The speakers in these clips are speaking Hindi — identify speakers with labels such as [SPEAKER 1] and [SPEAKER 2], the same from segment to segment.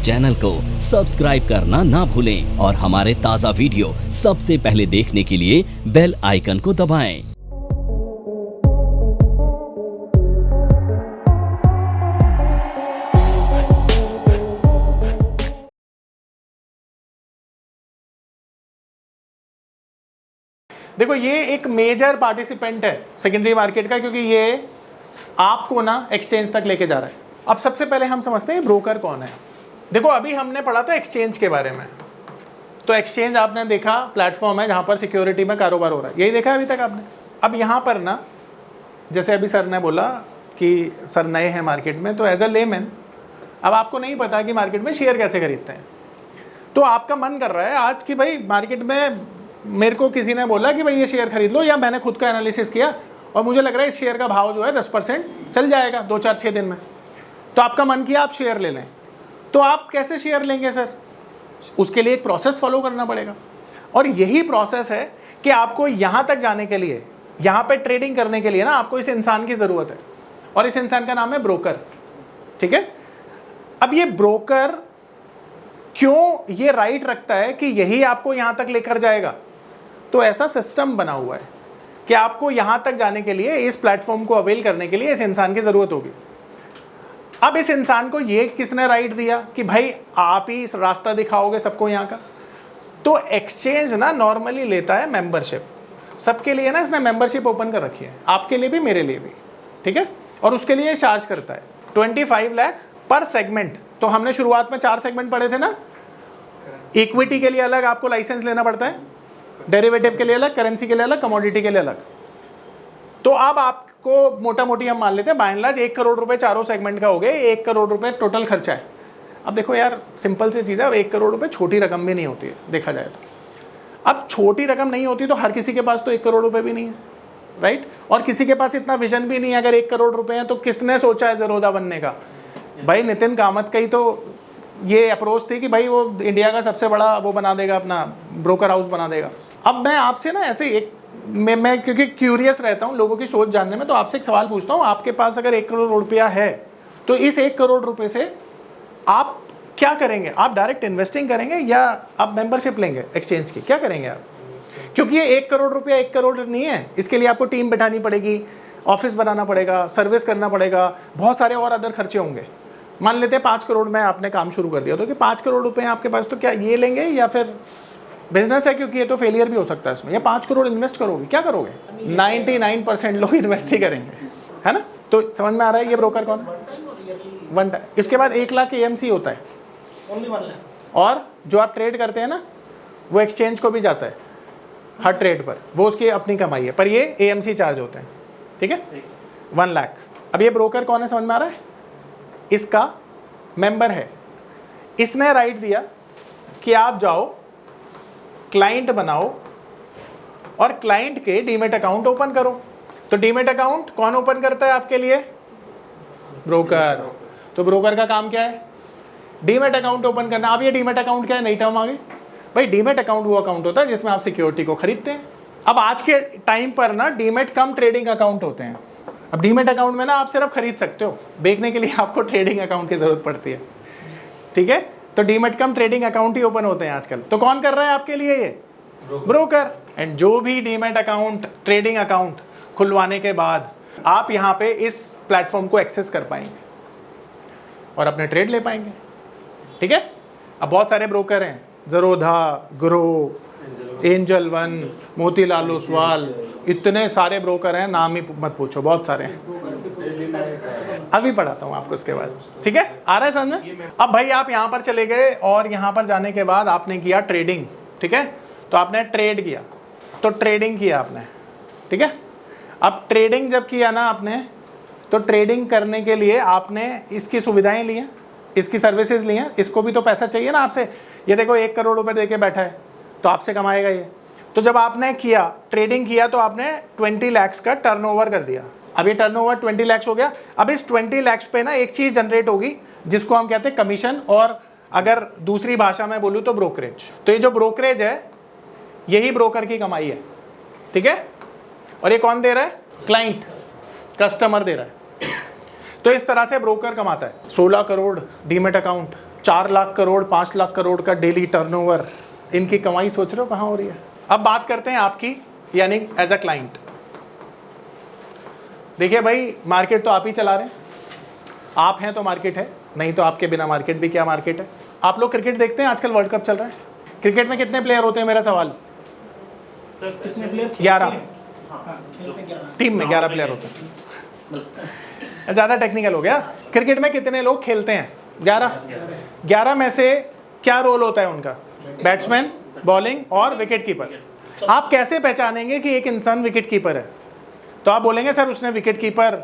[SPEAKER 1] चैनल को सब्सक्राइब करना ना भूलें और हमारे ताज़ा वीडियो सबसे पहले देखने के लिए बेल आइकन को दबाएं।
[SPEAKER 2] देखो ये एक मेजर पार्टिसिपेंट है सेकेंडरी मार्केट का, क्योंकि ये आपको ना एक्सचेंज तक लेके जा रहा है। अब सबसे पहले हम समझते हैं ब्रोकर कौन है। देखो अभी हमने पढ़ा था एक्सचेंज के बारे में, तो एक्सचेंज आपने देखा प्लेटफॉर्म है जहां पर सिक्योरिटी में कारोबार हो रहा है, यही देखा अभी तक आपने। अब यहाँ पर ना जैसे अभी सर ने बोला कि सर नए हैं मार्केट में, तो एज अ लेमैन अब आपको नहीं पता कि मार्केट में शेयर कैसे खरीदते हैं, तो आपका मन कर रहा है आज कि भाई मार्केट में मेरे को किसी ने बोला कि भाई ये शेयर खरीद लो, या मैंने खुद का एनालिसिस किया और मुझे लग रहा है इस शेयर का भाव जो है 10% चल जाएगा 2-4-6 दिन में, तो आपका मन किया आप शेयर ले लें। तो आप कैसे शेयर लेंगे सर? उसके लिए एक प्रोसेस फॉलो करना पड़ेगा, और यही प्रोसेस है कि आपको यहाँ तक जाने के लिए, यहाँ पे ट्रेडिंग करने के लिए ना आपको इस इंसान की ज़रूरत है, और इस इंसान का नाम है ब्रोकर। ठीक है, अब ये ब्रोकर क्यों ये राइट रखता है कि यही आपको यहाँ तक लेकर जाएगा? तो ऐसा सिस्टम बना हुआ है कि आपको यहाँ तक जाने के लिए, इस प्लेटफॉर्म को अवेल करने के लिए इस इंसान की ज़रूरत होगी। अब इस इंसान को ये किसने राइट दिया कि भाई आप ही इस रास्ता दिखाओगे सबको यहाँ का? तो एक्सचेंज ना नॉर्मली लेता है मेंबरशिप, सबके लिए ना इसने मेंबरशिप ओपन कर रखी है, आपके लिए भी मेरे लिए भी, ठीक है, और उसके लिए चार्ज करता है 25 लाख पर सेगमेंट। तो हमने शुरुआत में 4 सेगमेंट पढ़े थे ना, इक्विटी के लिए अलग आपको लाइसेंस लेना पड़ता है, डेरिवेटिव के लिए अलग, करेंसी के लिए अलग, कमोडिटी के लिए अलग। तो अब आपको मोटा मोटी हम मान लेते हैं बाय एंड लार्ज 1 करोड़ रुपए चारों सेगमेंट का हो गए, 1 करोड़ रुपए टोटल खर्चा है। अब देखो यार सिंपल सी चीज़ है, अब 1 करोड़ रुपए छोटी रकम भी नहीं होती है देखा जाए तो। अब छोटी रकम नहीं होती तो हर किसी के पास तो 1 करोड़ रुपए भी नहीं है, राइट, और किसी के पास इतना विजन भी नहीं है। अगर 1 करोड़ रुपए है तो किसने सोचा है ज़ेरोधा बनने का? भाई नितिन कामत का ही तो ये अप्रोच थी कि भाई वो इंडिया का सबसे बड़ा वो बना देगा, अपना ब्रोकर हाउस बना देगा। अब मैं आपसे ना ऐसे एक मैं क्योंकि क्यूरियस रहता हूँ लोगों की सोच जानने में, तो आपसे एक सवाल पूछता हूँ, आपके पास अगर 1 करोड़ रुपया है तो इस 1 करोड़ रुपए से आप क्या करेंगे? आप डायरेक्ट इन्वेस्टिंग करेंगे या आप मेंबरशिप लेंगे एक्सचेंज की? क्या करेंगे आप? क्योंकि ये 1 करोड़ रुपया 1 करोड़ नहीं है, इसके लिए आपको टीम बैठानी पड़ेगी, ऑफिस बनाना पड़ेगा, सर्विस करना पड़ेगा, बहुत सारे और अदर खर्चे होंगे। मान लेते हैं 5 करोड़ में आपने काम शुरू कर दिया, तो कि 5 करोड़ रुपए आपके पास, तो क्या ये लेंगे या फिर बिजनेस है, क्योंकि ये तो फेलियर भी हो सकता है इसमें, या 5 करोड़ इन्वेस्ट करोगे? क्या करोगे? 99% लोग इन्वेस्ट ही करेंगे, है ना? तो समझ में आ रहा है ये ब्रोकर कौन है? One time. इसके बाद 1 लाख AMC होता है, और जो आप ट्रेड करते हैं ना वो एक्सचेंज को भी जाता है हर ट्रेड पर, वो उसकी अपनी कमाई है, पर ये AMC चार्ज होते हैं, ठीक है, 1 लाख। अब ये ब्रोकर कौन है समझ में आ रहा है? इसका मेंबर है, इसने राइट दिया कि आप जाओ क्लाइंट बनाओ और क्लाइंट के डीमेट अकाउंट ओपन करो। तो डीमेट अकाउंट कौन ओपन करता है आपके लिए? ब्रोकर। तो ब्रोकर का काम क्या है? डीमेट अकाउंट ओपन करना। अब ये डीमेट अकाउंट क्या है? नई टर्म आ गई भाई। डीमेट अकाउंट वो अकाउंट होता है जिसमें आप सिक्योरिटी को खरीदते हैं। अब आज के टाइम पर ना डीमेट कम ट्रेडिंग अकाउंट होते हैं। अब डीमेट अकाउंट में ना आप सिर्फ खरीद सकते हो, बेचने के लिए आपको ट्रेडिंग अकाउंट की जरूरत पड़ती है, ठीक है। तो डीमेट कम ट्रेडिंग अकाउंट ही ओपन होते हैं आजकल। तो कौन कर रहा है आपके लिए? ये ब्रोकर। एंड जो भी डीमेट अकाउंट, ट्रेडिंग अकाउंट खुलवाने के बाद आप यहाँ पे इस प्लेटफॉर्म को एक्सेस कर पाएंगे और अपने ट्रेड ले पाएंगे, ठीक है। अब बहुत सारे ब्रोकर हैं, Zerodha, grow, angel one, Motilal Oswal, इतने सारे ब्रोकर हैं, नाम ही मत पूछो, बहुत सारे हैं। अभी पढ़ाता हूँ आपको उसके बाद, ठीक है। आ रहा है समझ में? अब भाई आप यहाँ पर चले गए और यहाँ पर जाने के बाद आपने किया ट्रेडिंग, ठीक है। तो आपने ट्रेड किया, तो ट्रेडिंग किया आपने, ठीक है। अब ट्रेडिंग जब किया ना आपने, तो ट्रेडिंग करने के लिए आपने इसकी सुविधाएं ली हैं, इसकी सर्विसेज ली हैं, इसको भी तो पैसा चाहिए ना आपसे। ये देखो 1 करोड़ रुपए दे के बैठा है, तो आपसे कमाएगा ये। तो जब आपने किया ट्रेडिंग किया तो आपने 20 लाख का टर्नओवर कर दिया। अब ये टर्नओवर 20 लाख हो गया। अब इस 20 लाख पे ना एक चीज़ जनरेट होगी जिसको हम कहते हैं कमीशन, और अगर दूसरी भाषा में बोलूँ तो ब्रोकरेज। तो ये जो ब्रोकरेज है यही ब्रोकर की कमाई है, ठीक है। और ये कौन दे रहा है? क्लाइंट, कस्टमर दे रहा है। तो इस तरह से ब्रोकर कमाता है। 16 करोड़ डीमेट अकाउंट 4 लाख करोड़ 5 लाख करोड़ का डेली टर्नओवर, इनकी कमाई सोच रहे हो कहाँ हो रही है। अब बात करते हैं आपकी, यानी एज अ क्लाइंट। देखिए भाई, मार्केट तो आप ही चला रहे हैं, आप हैं तो मार्केट है, नहीं तो आपके बिना मार्केट भी क्या मार्केट है। आप लोग क्रिकेट देखते हैं, आजकल वर्ल्ड कप चल रहा है, क्रिकेट में कितने प्लेयर होते हैं, मेरा सवाल?
[SPEAKER 3] कितने प्लेयर?
[SPEAKER 2] 11 टीम में 11 प्लेयर होते हैं। ज़्यादा टेक्निकल हो गया। क्रिकेट में कितने लोग खेलते हैं? 11 में से क्या रोल होता है उनका? बैट्समैन, बॉलिंग और विकेट कीपर। आप कैसे पहचानेंगे कि एक इंसान विकेट कीपर है? तो आप बोलेंगे सर उसने विकेट कीपर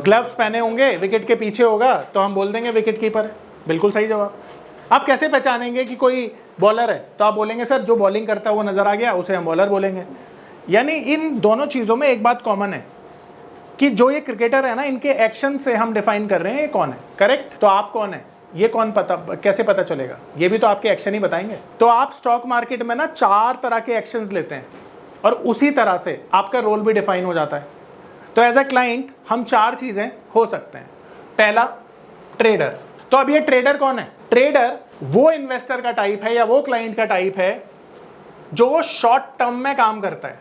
[SPEAKER 2] ग्लव्स पहने होंगे, विकेट के पीछे होगा, तो हम बोल देंगे विकेट कीपर है। बिल्कुल सही जवाब। आप कैसे पहचानेंगे कि कोई बॉलर है? तो आप बोलेंगे सर जो बॉलिंग करता है वो नजर आ गया, उसे हम बॉलर बोलेंगे। यानी इन दोनों चीज़ों में एक बात कॉमन है कि जो ये क्रिकेटर है ना, इनके एक्शन से हम डिफाइन कर रहे हैं ये कौन है। करेक्ट? तो आप कौन है ये कौन पता, कैसे पता चलेगा? ये भी तो आपके एक्शन ही बताएंगे। तो आप स्टॉक मार्केट में ना 4 तरह के एक्शंस लेते हैं और उसी तरह से आपका रोल भी डिफाइन हो जाता है। तो एज अ क्लाइंट हम 4 चीजें हो सकते हैं। पहला, ट्रेडर। तो अब ये ट्रेडर कौन है? ट्रेडर वो इन्वेस्टर का टाइप है या वो क्लाइंट का टाइप है जो शॉर्ट टर्म में काम करता है।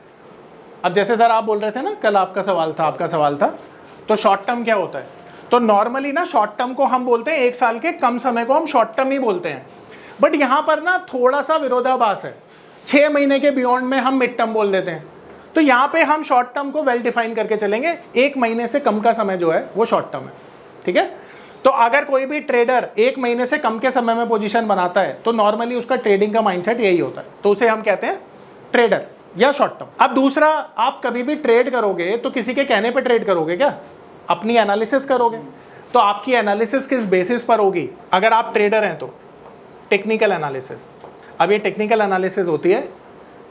[SPEAKER 2] अब जैसे सर आप बोल रहे थे ना, कल आपका सवाल था, तो शॉर्ट टर्म क्या होता है? तो नॉर्मली ना शॉर्ट टर्म को हम बोलते हैं 1 साल के कम समय को हम शॉर्ट टर्म ही बोलते हैं। बट यहां पर ना थोड़ा सा विरोधाभास है। 6 महीने के बियॉन्ड में हम मिड टर्म बोल देते हैं। तो यहां पे हम शॉर्ट टर्म को वेल डिफाइन करके चलेंगे। 1 महीने से कम का समय जो है वो शॉर्ट टर्म है। ठीक है? तो अगर कोई भी ट्रेडर 1 महीने से कम के समय में पोजीशन बनाता है तो नॉर्मली उसका ट्रेडिंग का माइंडसेट यही होता है, तो उसे हम कहते हैं ट्रेडर या शॉर्ट टर्म। अब दूसरा, आप कभी भी ट्रेड करोगे तो किसी के कहने पे ट्रेड करोगे क्या? अपनी एनालिसिस करोगे। तो आपकी एनालिसिस किस बेसिस पर होगी? अगर आप ट्रेडर हैं तो टेक्निकल एनालिसिस। अब ये टेक्निकल एनालिसिस होती है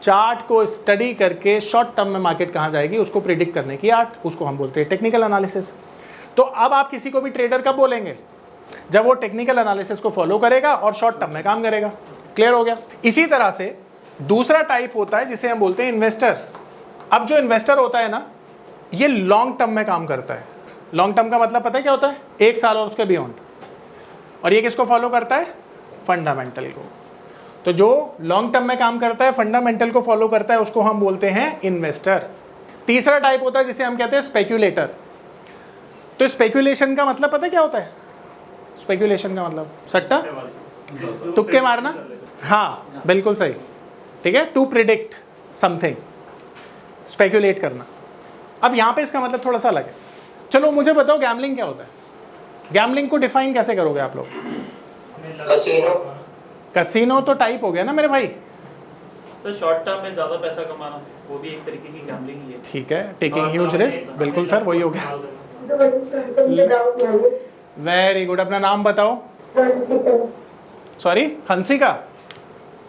[SPEAKER 2] चार्ट को स्टडी करके शॉर्ट टर्म में मार्केट कहां जाएगी उसको प्रिडिक्ट करने की आर्ट, उसको हम बोलते हैं टेक्निकल एनालिसिस। तो अब आप किसी को भी ट्रेडर कब बोलेंगे? जब वो टेक्निकल एनालिसिस को फॉलो करेगा और शॉर्ट टर्म में काम करेगा। क्लियर हो गया? इसी तरह से दूसरा टाइप होता है जिसे हम बोलते हैं इन्वेस्टर। अब जो इन्वेस्टर होता है ना, ये लॉन्ग टर्म में काम करता है। लॉन्ग टर्म का मतलब पता है क्या होता है? 1 साल और उसके बियॉन्ड। और ये किसको फॉलो करता है? फंडामेंटल को। तो जो लॉन्ग टर्म में काम करता है, फंडामेंटल को फॉलो करता है, उसको हम बोलते हैं इन्वेस्टर। तीसरा टाइप होता है जिसे हम कहते हैं स्पेक्यूलेटर। तो स्पेक्यूलेशन का मतलब पता है क्या होता है? स्पेक्यूलेशन का मतलब सट्टा, तुक्के मारना। हाँ बिल्कुल सही। ठीक है? टू प्रिडिक्ट समथिंग, स्पेक्यूलेट करना। अब यहां पे इसका मतलब थोड़ा सा अलग है। चलो मुझे बताओ गैम्बलिंग क्या होता है? गैम्बलिंग को डिफाइन कैसे करोगे आप लोग? कसिनो तो टाइप हो गया ना मेरे भाई।
[SPEAKER 3] सर शॉर्ट टर्म में ज्यादा पैसा कमाना वो भी एक तरीके की गैम्बलिंग ही है।
[SPEAKER 2] ठीक है, टेकिंग ह्यूज रिस्क। बिल्कुल सर, वही हो गया। Very good. अपना नाम बताओ। सॉरी, हंसिका।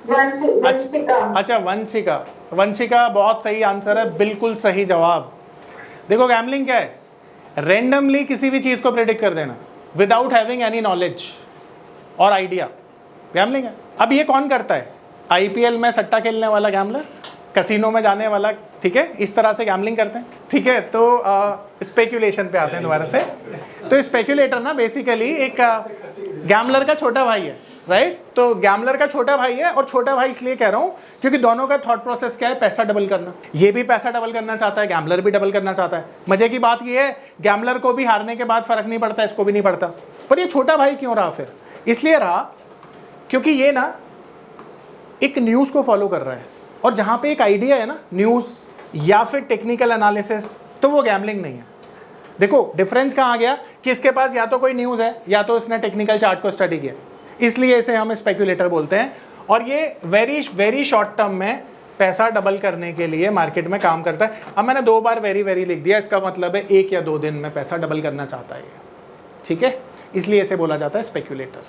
[SPEAKER 2] अच्छा वंशिका। वंशिका बहुत सही आंसर है, बिल्कुल सही जवाब। देखो गैम्बलिंग क्या है? रेंडमली किसी भी चीज को प्रेडिक्ट कर देना विदाउट हैविंग एनी नॉलेज और आइडिया, गैम्बलिंग है। अब ये कौन करता है? आईपीएल में सट्टा खेलने वाला गैम्बलर, कसिनो में जाने वाला। ठीक है? इस तरह से गैम्बलिंग करते हैं। ठीक है? तो स्पेक्यूलेशन पे आते हैं दोबारा से। तो स्पेक्यूलेटर ना बेसिकली एक गैम्बलर का छोटा भाई है, राइट? तो गैम्बलर का छोटा भाई है, और छोटा भाई इसलिए कह रहा हूं क्योंकि दोनों का थॉट प्रोसेस क्या है? पैसा डबल करना। ये भी पैसा डबल करना चाहता है, गैम्बलर भी डबल करना चाहता है। मजे की बात ये है, गैम्बलर को भी हारने के बाद फर्क नहीं पड़ता, इसको भी नहीं पड़ता। पर ये छोटा भाई क्यों रहा फिर? इसलिए रहा क्योंकि ये ना एक न्यूज को फॉलो कर रहा है, और जहां पे एक आइडिया है ना, न्यूज या फिर टेक्निकल एनालिसिस, तो वो गैम्बलिंग नहीं है। देखो डिफरेंस कहां आ गया कि इसके पास या तो कोई न्यूज है या तो इसने टेक्निकल चार्ट को स्टडी किया, इसलिए इसे हम स्पेक्यूलेटर बोलते हैं। और ये वेरी वेरी शॉर्ट टर्म में पैसा डबल करने के लिए मार्केट में काम करता है। अब मैंने 2 बार वेरी वेरी लिख दिया, इसका मतलब है 1 या 2 दिन में पैसा डबल करना चाहता है। ठीक है? इसलिए इसे बोला जाता है स्पेक्यूलेटर।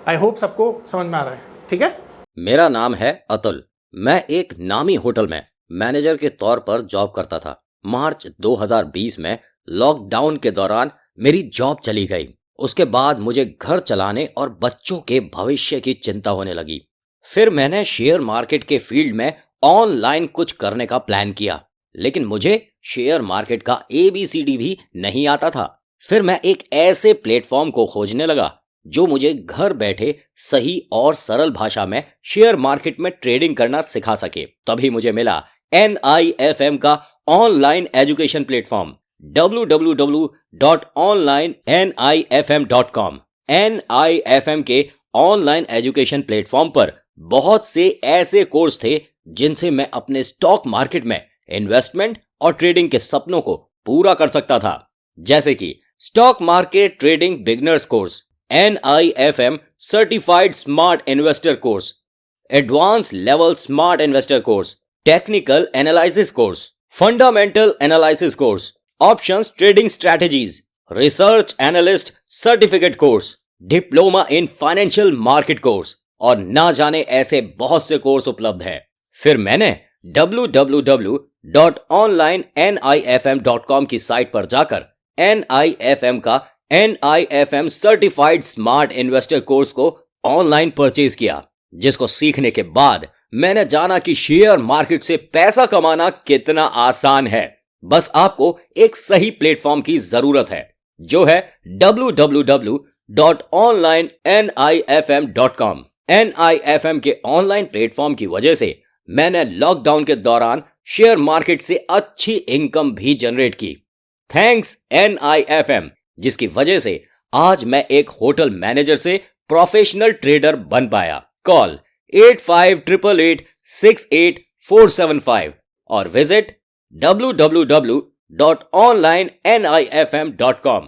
[SPEAKER 2] आई होप सबको समझ में आ रहा है। ठीक है?
[SPEAKER 4] मेरा नाम है अतुल। मैं एक नामी होटल में मैनेजर के तौर पर जॉब करता था। मार्च 2020 में लॉकडाउन के दौरान मेरी जॉब चली गई। उसके बाद मुझे घर चलाने और बच्चों के भविष्य की चिंता होने लगी। फिर मैंने शेयर मार्केट के फील्ड में ऑनलाइन कुछ करने का प्लान किया, लेकिन मुझे शेयर मार्केट का ABCD भी नहीं आता था। फिर मैं एक ऐसे प्लेटफॉर्म को खोजने लगा जो मुझे घर बैठे सही और सरल भाषा में शेयर मार्केट में ट्रेडिंग करना सिखा सके। तभी मुझे मिला NIFM का online education platform www.onlinenifm.com। NIFM के ऑनलाइन एजुकेशन प्लेटफॉर्म पर बहुत से ऐसे कोर्स थे जिनसे मैं अपने स्टॉक मार्केट में इन्वेस्टमेंट और ट्रेडिंग के सपनों को पूरा कर सकता था, जैसे कि stock market trading beginners course, NIFM certified smart investor course, advance level smart investor course, technical analysis course, fundamental analysis course, options trading strategies, research analyst certificate course, diploma in financial market course और ना जाने ऐसे बहुत से कोर्स उपलब्ध हैं। फिर मैंने www.onlinenifm.com की साइट पर जाकर NIFM का NIFM certified smart investor course को ऑनलाइन परचेज किया, जिसको सीखने के बाद मैंने जाना कि शेयर मार्केट से पैसा कमाना कितना आसान है। बस आपको एक सही प्लेटफॉर्म की जरूरत है, जो है www.onlinenifm.com। NIFM के ऑनलाइन प्लेटफॉर्म की वजह से मैंने लॉकडाउन के दौरान शेयर मार्केट से अच्छी इनकम भी जनरेट की। थैंक्स NIFM, जिसकी वजह से आज मैं एक होटल मैनेजर से प्रोफेशनल ट्रेडर बन पाया। कॉल 8588868475 और विजिट www.onlinenifm.com।